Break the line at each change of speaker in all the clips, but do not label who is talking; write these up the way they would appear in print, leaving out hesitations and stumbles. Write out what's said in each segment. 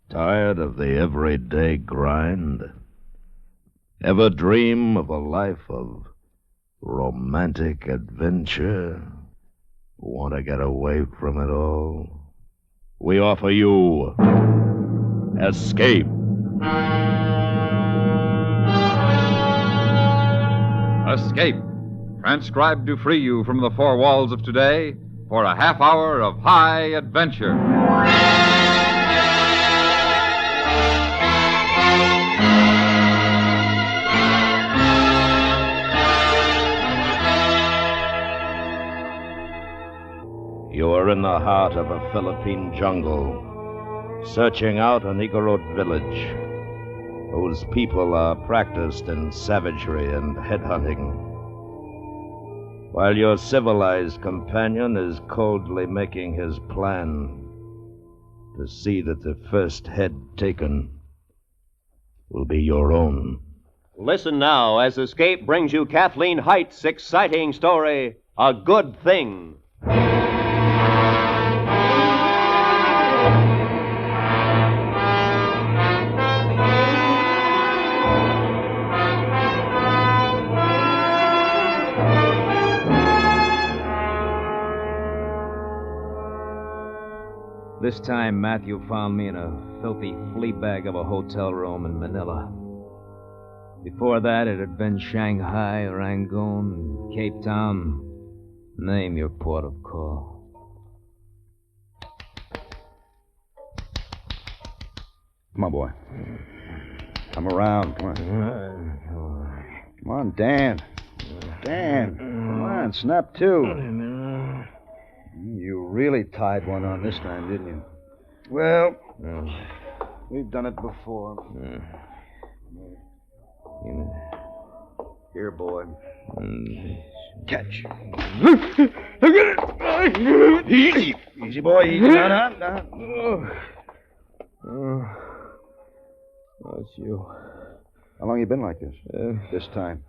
Tired of the everyday grind? Ever dream of a life of romantic adventure? Want to get away from it all? We offer you Escape.
Escape, transcribed to free you from the four walls of today for a half hour of high adventure.
You are in the heart of a Philippine jungle, searching out an Igorot village whose people are practiced in savagery and headhunting, while your civilized companion is coldly making his plan to see that the first head taken will be your own.
Listen now as Escape brings you Kathleen Height's exciting story, A Good Thing.
This time, Matthew found me in a filthy flea bag of a hotel room in Manila. Before that, it had been Shanghai, Rangoon, Cape Town. Name your port of call.
Come on, boy. Come around. Come on. Come on, Dan. Dan, come on, snap to. You really tied one on this time, didn't you? Well, we've done it before. Here, boy. Catch. Easy. Easy, boy. Easy. Down.
Oh, it's you.
How long you been like this? This time?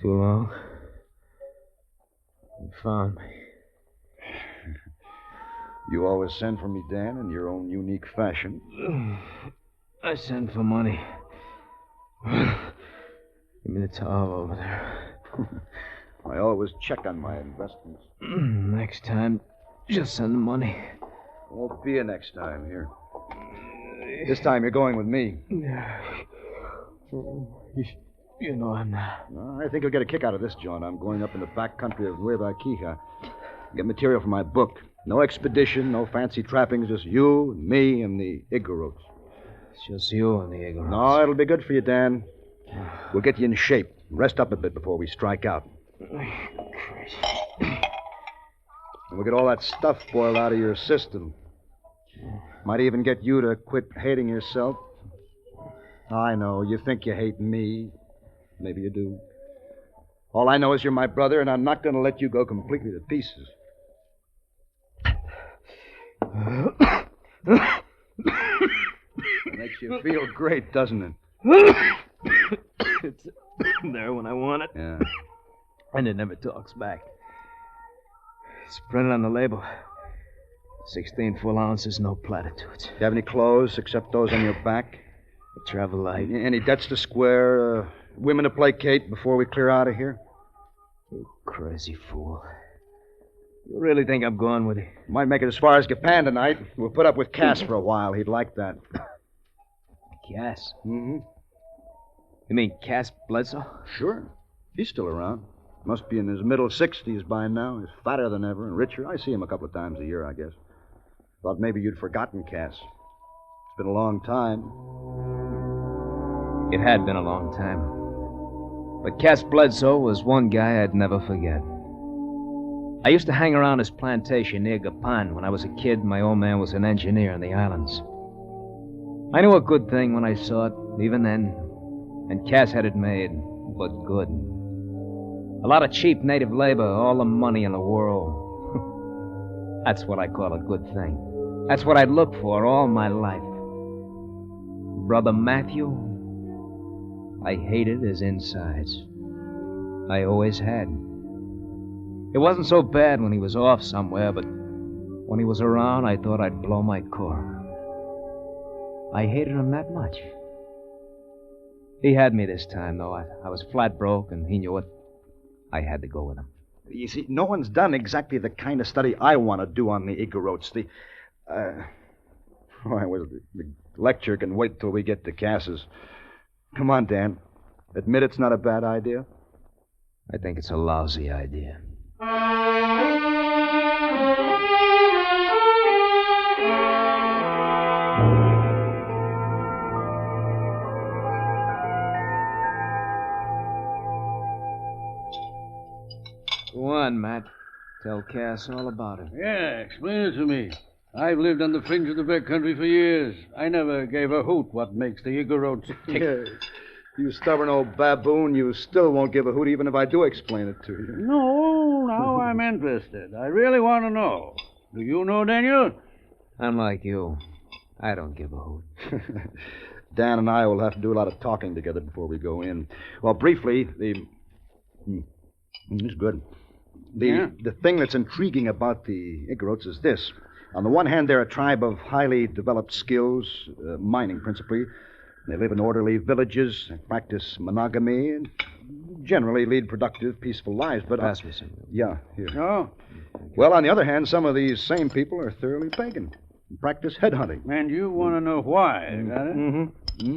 Too long. You found me.
You always send for me, Dan, in your own unique fashion.
I send for money. Give me the towel over there.
I always check on my investments.
Next time, just send the money.
Won't be a next time here. This time you're going with me.
You know I'm not.
I think you'll get a kick out of this, John. I'm going up in the back country of Nueva Ecija. Get material for my book. No expedition, no fancy trappings, just you, and me, and the Igorots.
It's just you and the Igorots.
No, it'll be good for you, Dan. We'll get you in shape. Rest up a bit before we strike out. And we'll get all that stuff boiled out of your system. Might even get you to quit hating yourself. I know, you think you hate me. Maybe you do. All I know is you're my brother, and I'm not going to let you go completely to pieces. Makes you feel great, doesn't it?
It's there when I want it.
Yeah.
And it never talks back. It's printed on the label. 16 full ounces, no platitudes.
Do you have any clothes except those on your back?
I travel light.
Any debts to square? Women to placate before we clear out of here?
You crazy fool. You really think I'm going with you?
Might make it as far as Japan tonight. We'll put up with Cass for a while. He'd like that.
Cass?
Mm-hmm.
You mean Cass Bledsoe?
Sure. He's still around. Must be in his middle 60s by now. He's fatter than ever and richer. I see him a couple of times a year, I guess. Thought maybe you'd forgotten Cass. It's been a long time.
It had been a long time. But Cass Bledsoe was one guy I'd never forget. I used to hang around his plantation near Gapan when I was a kid. My old man was an engineer in the islands. I knew a good thing when I saw it, even then. And Cass had it made, but good. A lot of cheap native labor, all the money in the world. That's what I call a good thing. That's what I'd look for all my life. Brother Matthew, I hated his insides. I always had. It wasn't so bad when he was off somewhere, but When he was around, I thought I'd blow my cork. I hated him that much. He had me this time, though. I was flat broke, and he knew it. I had to go with him.
You see, no one's done exactly the kind of study I want to do on the Igorots. The lecture can wait till we get to Cass's. Come on, Dan. Admit it's not a bad idea?
I think it's a lousy idea. Go on, Matt. Tell Cass all about it.
Yeah, explain it to me. I've lived on the fringe of the back country for years. I never gave a hoot what makes the Igorots tick.
Yeah. You stubborn old baboon, you still won't give a hoot even if I do explain it to you.
No, now I'm interested. I really want to know. Do you know, Daniel?
I'm like you. I don't give a hoot.
Dan and I will have to do a lot of talking together before we go in. Well, briefly, it's good. The thing that's intriguing about the Igorots is this. On the one hand, they're a tribe of highly developed skills, mining principally. They live in orderly villages, practice monogamy, and generally lead productive, peaceful lives. But
pass me some.
Yeah, here.
Oh.
Well, on the other hand, some of these same people are thoroughly pagan and practice headhunting.
And you want to know why, got it?
Mm-hmm.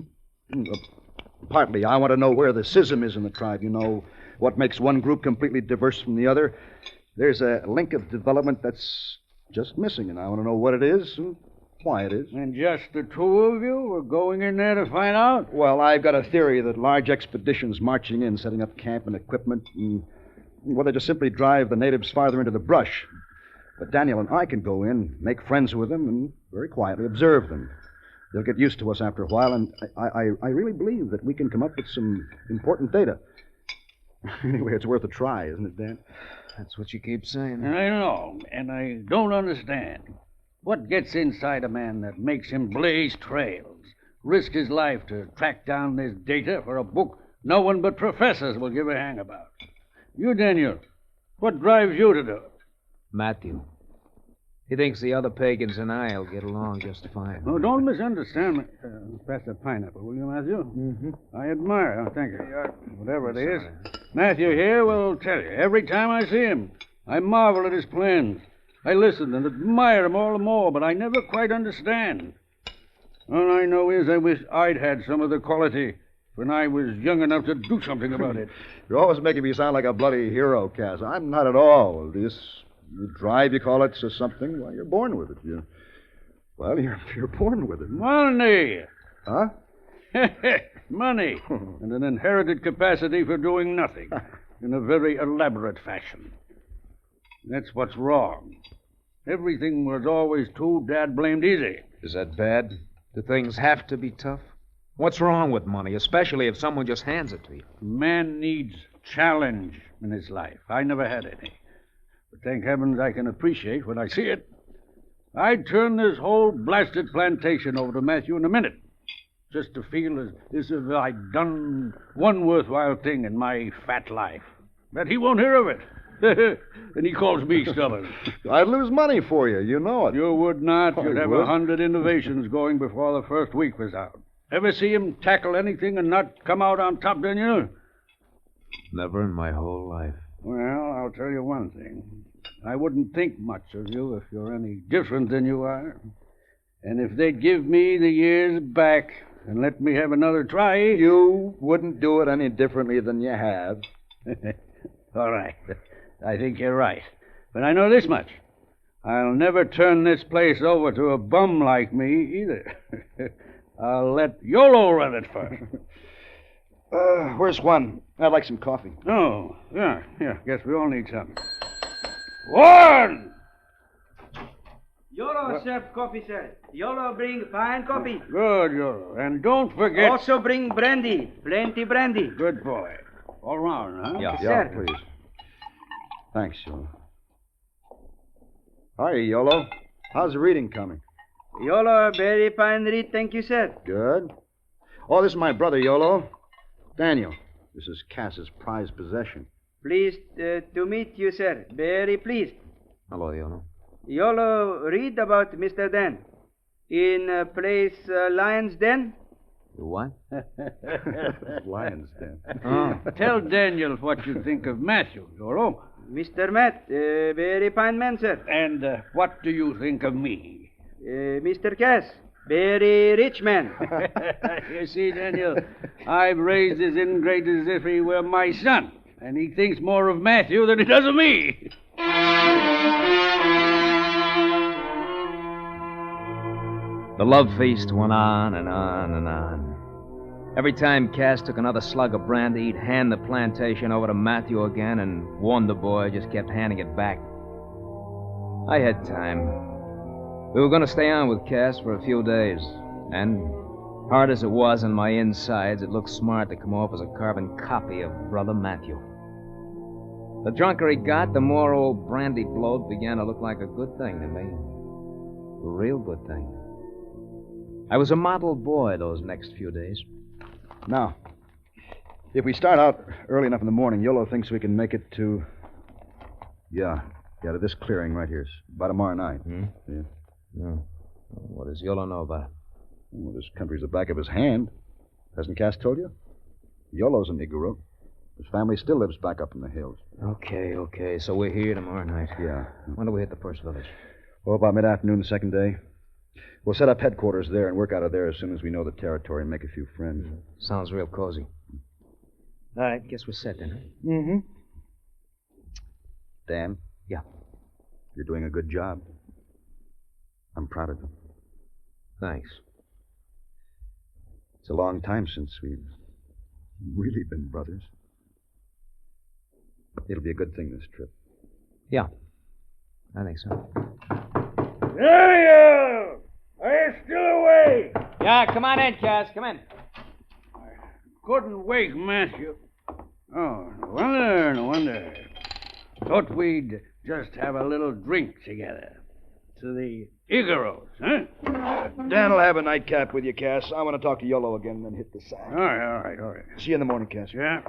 Partly, I want to know where the schism is in the tribe. You know, what makes one group completely diverse from the other. There's a link of development that's just missing, and I want to know what it is and why it is.
And just the two of you are going in there to find out?
Well, I've got a theory that large expeditions marching in, setting up camp and equipment, and well, they just simply drive the natives farther into the brush. But Daniel and I can go in, make friends with them, and very quietly observe them. They'll get used to us after a while, and I really believe that we can come up with some important data. Anyway, it's worth a try, isn't it, Dan?
That's what you keep saying.
I know, and I don't understand. What gets inside a man that makes him blaze trails, risk his life to track down this data for a book no one but professors will give a hang about? You, Daniel, what drives you to do it?
Matthew. He thinks the other pagans and I'll get along just fine.
Oh, don't misunderstand me. Pass the pineapple, will you, Matthew?
Mm-hmm.
I admire. Oh, thank you. Whatever it is. Matthew here will tell you. Every time I see him, I marvel at his plans. I listen and admire him all the more, but I never quite understand. All I know is I wish I'd had some of the quality when I was young enough to do something about it.
You're always making me sound like a bloody hero, Cass. I'm not at all. This drive, you call it, says something. Well, you're born with it. You're born with it.
Money!
Huh?
Money. And an inherited capacity for doing nothing in a very elaborate fashion. That's what's wrong. Everything was always too dad-blamed easy.
Is that bad? Do things have to be tough? What's wrong with money, especially if someone just hands it to you?
Man needs challenge in his life. I never had any. But thank heavens I can appreciate when I see it. I'd turn this whole blasted plantation over to Matthew in a minute, just to feel as if I'd done one worthwhile thing in my fat life. But he won't hear of it. And he calls me stubborn.
I'd lose money for you. You know it.
You would not.
I
You'd have
would.
100 innovations going before the first week was out. Ever see him tackle anything and not come out on top, Daniel?
Never in my whole life.
Well, I'll tell you one thing. I wouldn't think much of you if you're any different than you are. And if they'd give me the years back and let me have another try...
You wouldn't do it any differently than you have.
All right. I think you're right. But I know this much. I'll never turn this place over to a bum like me, either. I'll let YOLO run it first.
Where's Juan? I'd like some coffee.
Oh, yeah. Guess we all need some. Juan!
YOLO serve coffee, sir. YOLO bring fine coffee.
Good, YOLO. And don't forget...
Also bring brandy. Plenty brandy.
Good boy. All round, huh?
Yeah.
Yeah,
Sir.
please. Thanks, Yolo. Hi, Yolo. How's the reading coming?
YOLO very fine read, thank you, sir.
Good. Oh, this is my brother, Yolo. Daniel. This is Cass's prized possession.
Pleased to meet you, sir. Very pleased.
Hello, Yolo.
Yolo read about Mr. Dan. In place Lion's Den?
What?
Lion's Den.
Oh.
Tell Daniel what you think of Matthew, Yolo.
Mr. Matt, very fine man, sir.
And what do you think of me?
Mr. Cass, very rich man.
You see, Daniel, I've raised this ingrate as if he were my son, and he thinks more of Matthew than he does of me.
The love feast went on and on and on. Every time Cass took another slug of brandy, he'd hand the plantation over to Matthew again, and Wonder Boy just kept handing it back. I had time. We were going to stay on with Cass for a few days, and hard as it was on my insides, it looked smart to come off as a carbon copy of Brother Matthew. The drunker he got, the more old brandy bloat began to look like a good thing to me. A real good thing. I was a model boy those next few days.
Now, if we start out early enough in the morning, Yolo thinks we can make it to... Yeah, to this clearing right here. By tomorrow night. Yeah.
No. What does Yolo know about it?
Well, this country's the back of his hand. Hasn't Cass told you? Yolo's an Igorot. His family still lives back up in the hills.
Okay. So we're here tomorrow night.
Yeah.
When do we hit the first village?
Well, about mid-afternoon the second day. We'll set up headquarters there and work out of there as soon as we know the territory and make a few friends.
Sounds real cozy. All right, guess we're set then.
Mm-hmm.
Dan?
Yeah.
You're doing a good job. I'm proud of you.
Thanks.
It's a long time since we've really been brothers. It'll be a good thing, this trip.
Yeah, I think so.
There! Are you still awake?
Yeah, come on in, Cass. Come in.
Couldn't wake Matthew. Oh, no wonder. Thought we'd just have a little drink together. To the Igoros, huh?
Dan will have a nightcap with you, Cass. I want to talk to Yolo again and then hit the sack.
All right.
See you in the morning, Cass.
Yeah.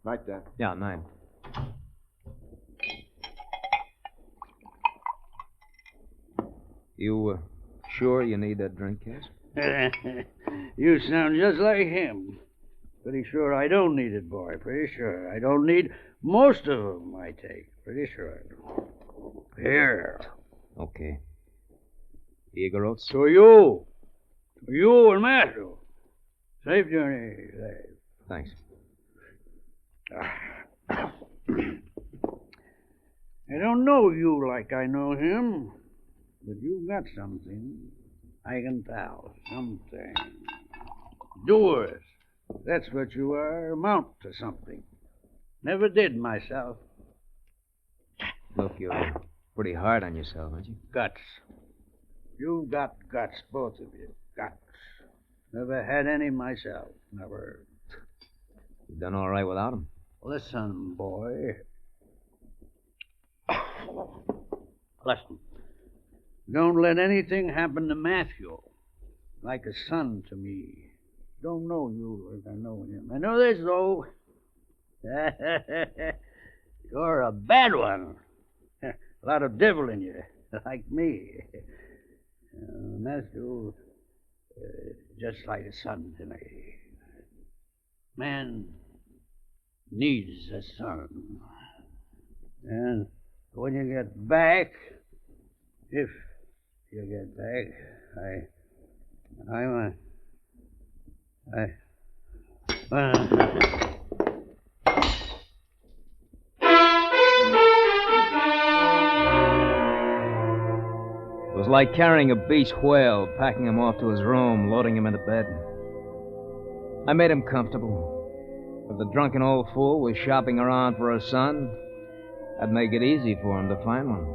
Night, Dan.
Yeah, 9. You sure you need that drink, Cass?
You sound just like him. Pretty sure I don't need it, boy. Pretty sure. I don't need most of them I take. Pretty sure. Here.
Okay. Igorots?
To you. To you and Matthew. Safe journey. Safe.
Thanks.
I don't know you like I know him, but you got something. I can tell. Something. Doers. That's what you are. Amount to something. Never did myself.
Look, you're pretty hard on yourself, aren't you?
Guts. You've got guts, both of you. Guts. Never had any myself. Never.
You've done all right without them.
Listen, boy. Listen. Don't let anything happen to Matthew. Like a son to me. Don't know you as I know him. I know this, though. You're a bad one. A lot of devil in you, like me. Matthew, just like a son to me. Man needs a son. And when you get back, if you get back,
It was like carrying a beach whale, packing him off to his room, loading him into bed. I made him comfortable. If the drunken old fool was shopping around for a son, I'd make it easy for him to find one.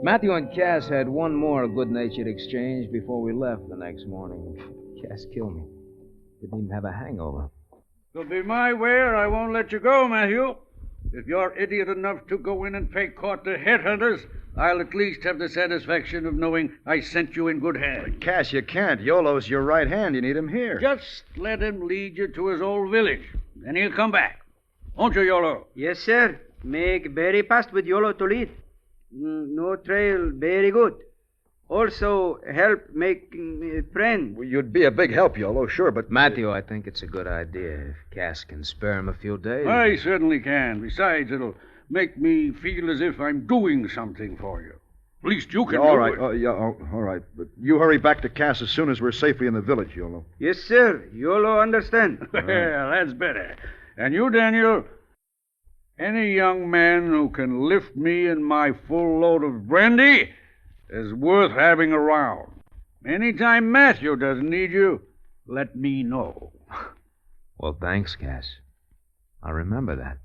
Matthew and Cass had one more good-natured exchange before we left the next morning. Cass killed me. Didn't even have a hangover.
It'll be my way or I won't let you go, Matthew. If you're idiot enough to go in and pay court to headhunters, I'll at least have the satisfaction of knowing I sent you in good hands.
Cass, you can't. Yolo's your right hand. You need him here.
Just let him lead you to his old village. Then he'll come back. Won't you, Yolo?
Yes, sir. Make very fast with Yolo to lead. No trail, very good. Also, help make friend.
Well, you'd be a big help, Yolo, sure, but...
Matthew, I think it's a good idea if Cass can spare him a few days.
I certainly can. Besides, it'll make me feel as if I'm doing something for you. At least you can
all
do
right.
it.
All right. But you hurry back to Cass as soon as we're safely in the village, Yolo.
Yes, sir. Yolo understand.
Well, that's better. And you, Daniel, any young man who can lift me and my full load of brandy is worth having around. Anytime Matthew doesn't need you, let me know.
Well, thanks, Cass. I'll remember that.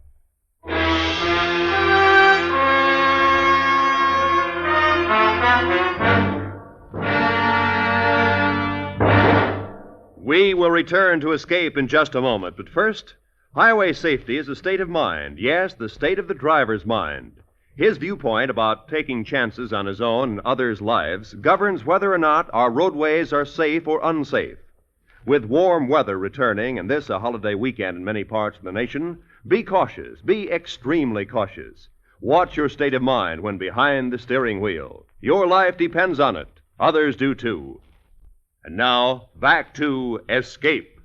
We will return to Escape in just a moment, but first, highway safety is a state of mind. Yes, the state of the driver's mind. His viewpoint about taking chances on his own and others' lives governs whether or not our roadways are safe or unsafe. With warm weather returning, and this a holiday weekend in many parts of the nation, be cautious. Be extremely cautious. Watch your state of mind when behind the steering wheel. Your life depends on it. Others do too. And now, back to Escape.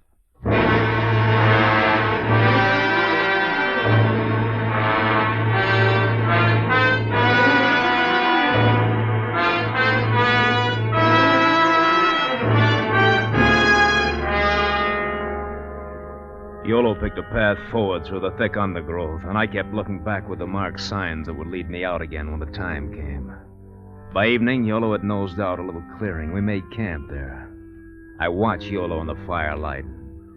Yolo picked a path forward through the thick undergrowth, and I kept looking back with the marked signs that would lead me out again when the time came. By evening, Yolo had nosed out a little clearing. We made camp there. I watched Yolo in the firelight.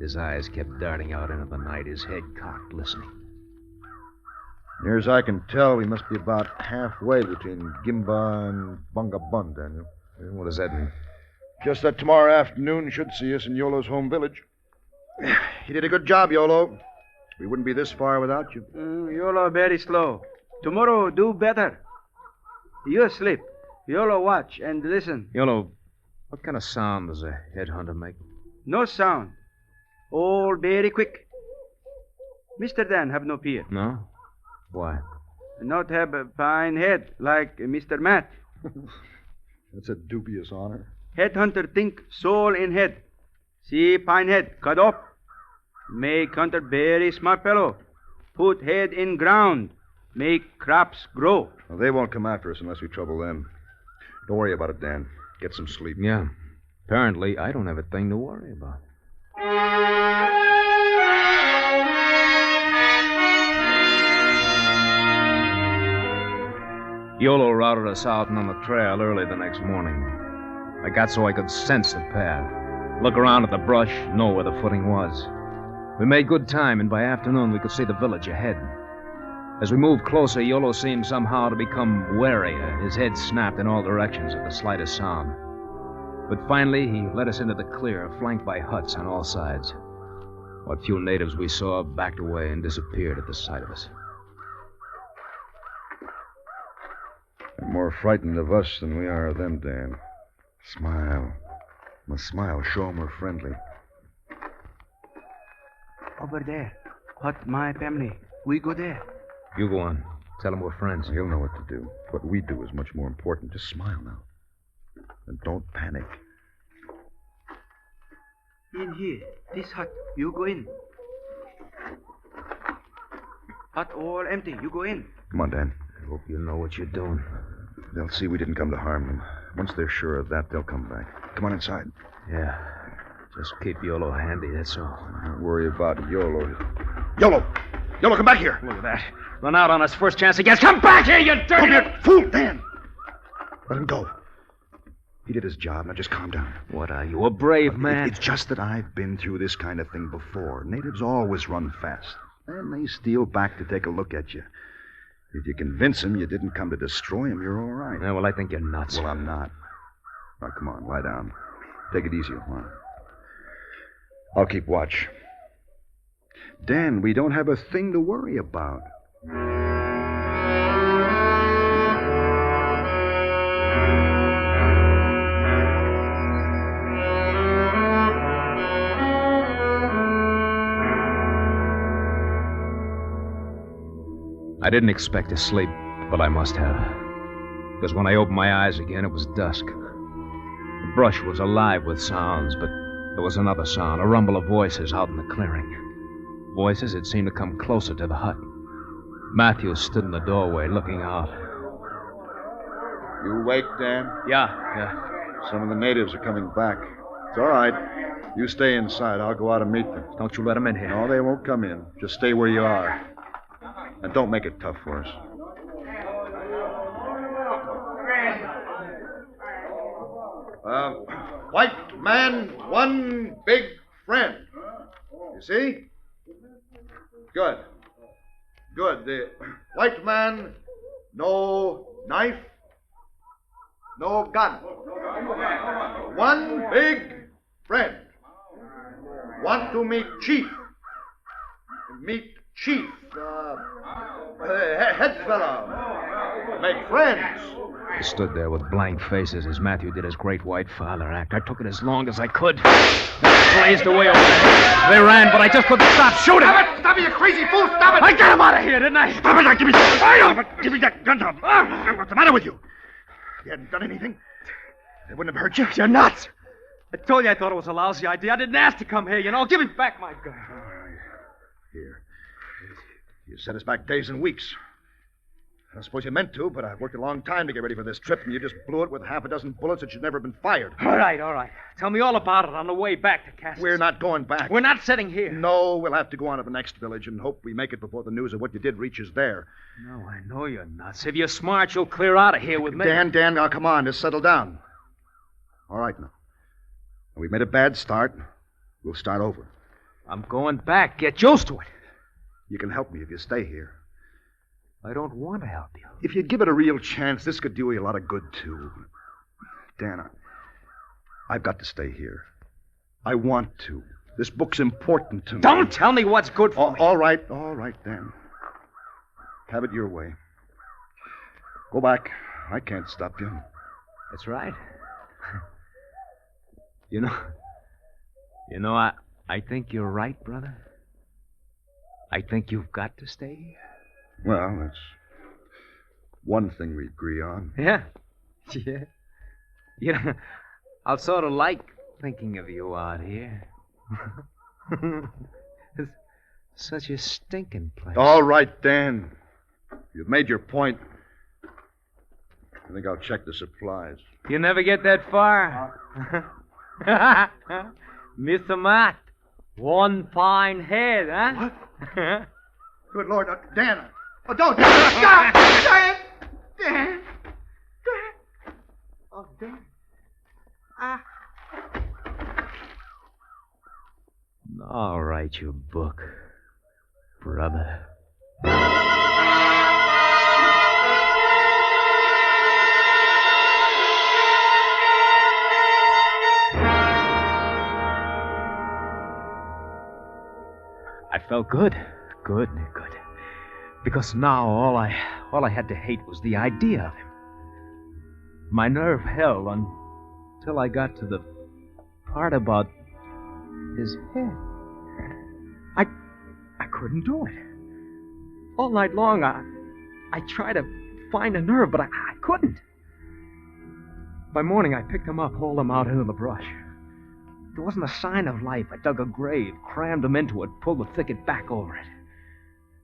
His eyes kept darting out into the night, his head cocked, listening.
Near as I can tell, we must be about halfway between Gimba and Bunga Bun, Daniel.
What does that mean?
Just that tomorrow afternoon should see us in Yolo's home village. You did a good job, Yolo. We wouldn't be this far without you.
Yolo very slow. Tomorrow do better. You asleep. Yolo watch and listen.
Yolo, what kind of sound does a headhunter make?
No sound. All very quick. Mr. Dan have no fear.
No? Why?
Not have a fine head like Mr. Matt.
That's a dubious honor.
Headhunter think soul in head. See fine head cut off. Make hunter very smart fellow. Put head in ground. Make crops grow.
Well, they won't come after us unless we trouble them. Don't worry about it, Dan. Get some sleep.
Yeah. Apparently, I don't have a thing to worry about. Yolo routed us out and on the trail early the next morning. I got so I could sense the path, look around at the brush, know where the footing was. We made good time, and by afternoon we could see the village ahead. As we moved closer, Yolo seemed somehow to become warier. His head snapped in all directions at the slightest sound. But finally, he led us into the clear, flanked by huts on all sides. What few natives we saw backed away and disappeared at the sight of us.
They're more frightened of us than we are of them, Dan. Smile. Must smile. Show 'em we're friendly.
Over there. Hut my family. We go there.
You go on. Tell him we're friends.
He'll know what to do. What we do is much more important. Just smile now. And don't panic.
In here. This hut. You go in. Hut all empty. You go in.
Come on, Dan.
I hope you know what you're doing.
They'll see we didn't come to harm them. Once they're sure of that, they'll come back. Come on inside.
Yeah. Just keep Yolo handy, that's all.
Don't worry about Yolo. Yolo! Yolo, come back here!
Look at that. Run out on us first chance he gets. Come back here, you dirty...
Come here, fool, Dan! Let him go. He did his job. Now just calm down.
What are you, a brave man?
It's just that I've been through this kind of thing before. Natives always run fast. And they steal back to take a look at you. If you convince them you didn't come to destroy them, you're all right.
Yeah, well, I think you're nuts.
Well, I'm not. Now, come on, lie down. Take it easy, huh? I'll keep watch. Dan, we don't have a thing to worry about.
I didn't expect to sleep, but I must have. Because when I opened my eyes again, it was dusk. The brush was alive with sounds, but there was another sound, a rumble of voices out in the clearing. Voices that seemed to come closer to the hut. Matthews stood in the doorway, looking out.
You awake, Dan?
Yeah.
Some of the natives are coming back. It's all right. You stay inside. I'll go out and meet them.
Don't you let them in here.
No, they won't come in. Just stay where you are. And don't make it tough for us. White man, one big friend. You see? Good. The white man, no knife, no gun. One big friend. Want to meet chief. Meet chief. Head fella. Make friends.
I stood there with blank faces as Matthew did his great white father act. I took it as long as I could. They blazed away over there. They ran, but I just couldn't stop shooting.
Stop it! Stop it, you crazy fool! Stop it!
I got him out of here, didn't I?
Stop it! Give me that! Give me that gun, Tom. What's the matter with you? You hadn't done anything. They wouldn't have hurt you.
You're nuts. I told you I thought it was a lousy idea. I didn't ask to come here, you know. Give me back my gun.
Here. You set us back days and weeks. I suppose you meant to, but I've worked a long time to get ready for this trip, and you just blew it with half a dozen bullets that should never have been fired.
All right. Tell me all about it on the way back to Cass's.
We're not going back.
We're not sitting here.
No, we'll have to go on to the next village and hope we make it before the news of what you did reaches there.
No, I know you're nuts. If you're smart, you'll clear out of here with me.
Dan, now come on. Just settle down. All right, now. We've made a bad start. We'll start over.
I'm going back. Get used to it.
You can help me if you stay here.
I don't want to help you.
If you give it a real chance, this could do you a lot of good, too. Dan, I've got to stay here. I want to. This book's important to me.
Don't tell me what's good for me.
All right, Dan. Have it your way. Go back. I can't stop you.
That's right. You know, I think you're right, brother. I think you've got to stay here.
Well, that's one thing we agree on.
Yeah. You know, I'll sort of like thinking of you out here. It's such a stinking place.
All right, Dan. You've made your point. I think I'll check the supplies.
You never get that far. Mr. Matt, one fine head, huh?
What? Good Lord, Dan. Oh, don't. Dan!
Oh, Dan.
All right, you book, brother. I felt good. Because now all I had to hate was the idea of him. My nerve held until I got to the part about his head. I couldn't do it. All night long, I tried to find a nerve, but I couldn't. By morning, I picked him up, hauled him out into the brush. There wasn't a sign of life. I dug a grave, crammed him into it, pulled the thicket back over it.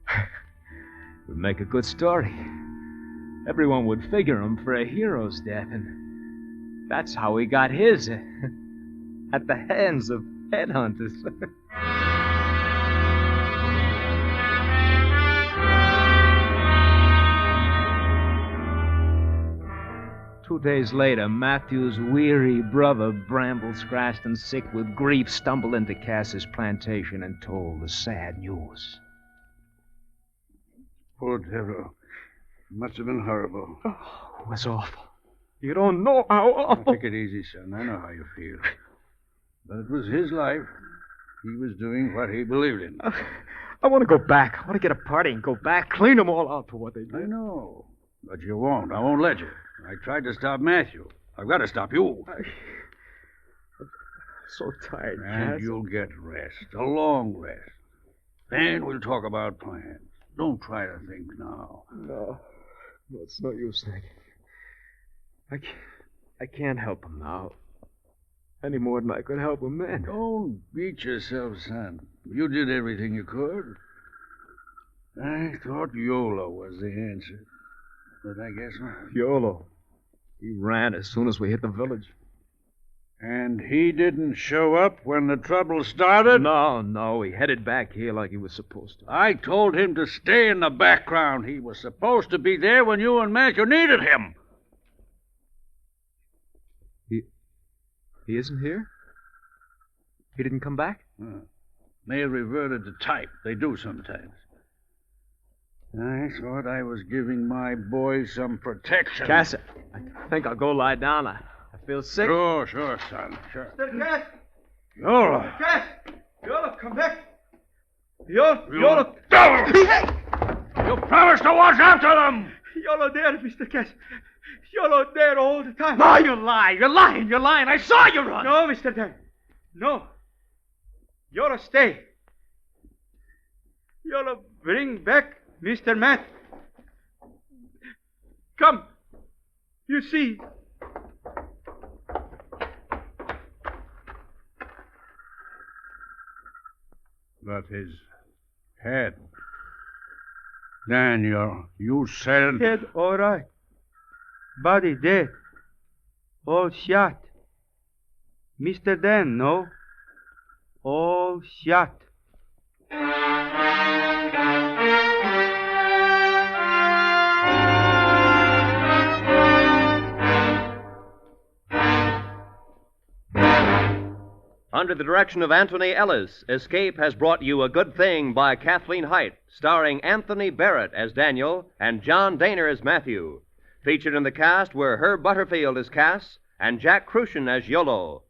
It would make a good story. Everyone would figure him for a hero's death, and that's how he got his, at the hands of headhunters. 2 days later, Matthew's weary brother, bramble scratched and sick with grief, stumbled into Cass's plantation and told the sad news.
Poor devil. Must have been horrible.
Oh, it was awful. You don't know how awful.
Take it easy, son. I know how you feel. But it was his life. He was doing what he believed in.
I want to go back. I want to get a party and go back, clean them all out for what they did.
I know. But you won't. I won't let you. I tried to stop Matthew. I've got to stop you.
I'm so tired,
And
Cass.
you'll get rest. A long rest. Then we'll talk about plans. Don't try to think now.
No, it's no use thinking.
I can't help him now. Any more than I could help him then.
Don't beat yourself, son. You did everything you could. I thought YOLO was the answer. But I guess not.
YOLO. He ran as soon as we hit the village.
And he didn't show up when the trouble started?
No. He headed back here like he was supposed to.
I told him to stay in the background. He was supposed to be there when you and Matthew needed him.
He isn't here? He didn't come back?
They reverted to type. They do sometimes. I thought I was giving my boy some protection.
Cass, I think I'll go lie down. I feel sick.
Sure, son. Sure.
Mr. Cass!
YOLO!
Cass! YOLO, come back! YOLO!
You promised to watch after them!
YOLO there, Mr. Cass. YOLO there all the time.
No, you lie. You're lying. I saw you run.
No, Mr. Dan. No. YOLO stay. YOLO bring back Mr. Matt. Come. You see.
But his head. Daniel, you said...
Head all right. Body dead. All shot. Mr. Dan, no? All shot.
Under the direction of Anthony Ellis, Escape has brought you A Good Thing by Kathleen Haidt, starring Anthony Barrett as Daniel and John Daner as Matthew. Featured in the cast were Herb Butterfield as Cass and Jack Crucian as YOLO.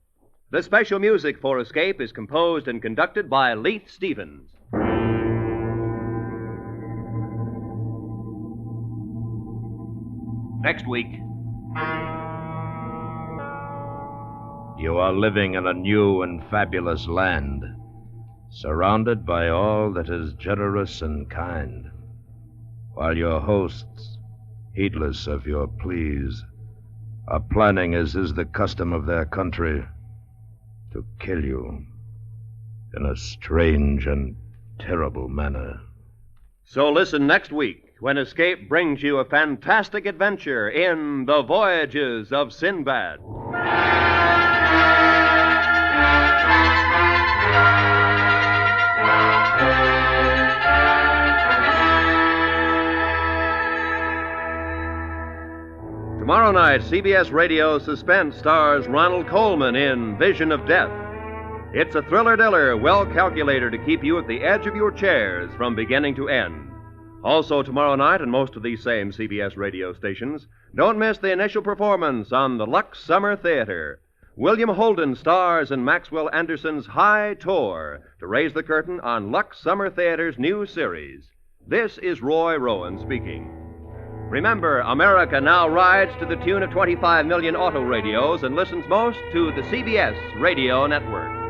The special music for Escape is composed and conducted by Leith Stevens. Next week.
You are living in a new and fabulous land, surrounded by all that is generous and kind, while your hosts, heedless of your pleas, are planning, as is the custom of their country, to kill you in a strange and terrible manner.
So listen next week when Escape brings you a fantastic adventure in The Voyages of Sinbad. Tomorrow night, CBS Radio Suspense stars Ronald Colman in Vision of Death. It's a thriller-diller well calculated to keep you at the edge of your chairs from beginning to end. Also tomorrow night, on most of these same CBS radio stations, don't miss the initial performance on the Lux Summer Theater. William Holden stars in Maxwell Anderson's High Tour to raise the curtain on Lux Summer Theater's new series. This is Roy Rowan speaking. Remember, America now rides to the tune of 25 million auto radios and listens most to the CBS Radio Network.